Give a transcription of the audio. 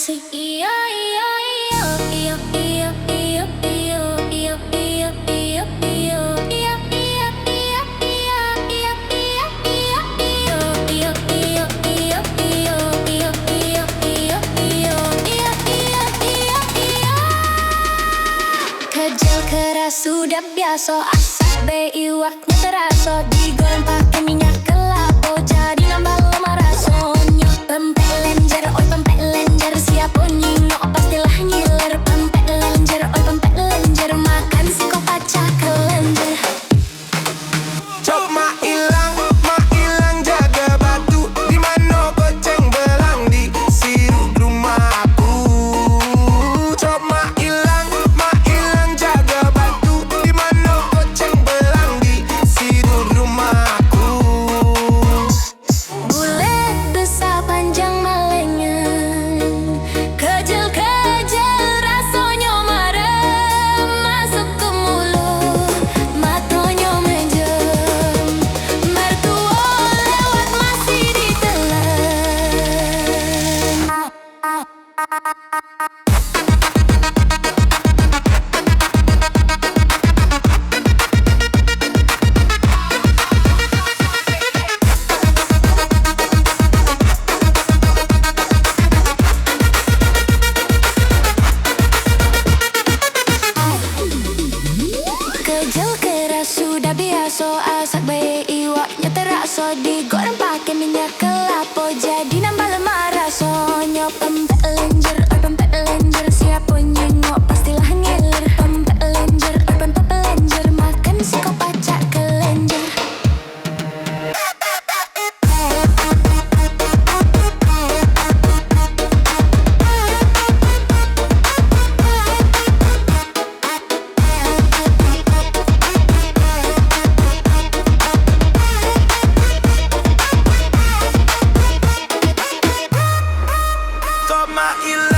sing iyo iyo iyo iyo iyo iyo iyo iyo iyo iyo iyo iyo iyo iyo iyo iyo iyo iyo kerja keras sudah biasa, asap be iwaknya terasa, digoreng pakai minyak kelapa jadi nambah lama rasanya. Pempek lenjer, oi pempek lenjer, siap nyingok pastilah ngiler. Pempek lenjer, oi pempek lenjer, makan si kok pacah kelenjer. Cok mak ilang jaga batu, di mana goceng belang di siru rumahku. Cok mak ilang jaga batu, di mana goceng belang di siru rumahku. Bulet besar panjang malengan, kejel-kejel rasanya marem, masuk ke mulut, matanya menjem. Mertua lewat masih ditelan. Kejel keras sudah biasa, asap bayi iwaknya terasa, digoreng pakai minyak kelapa jadi nambah lemak rasanya. Pempek lenjer, oi pempek lenjer, siapa nyengok pastilah ngiler. Pempek lenjer, oi pempek lenjer, makan si kok pacak kelenjer. Cok mak ilang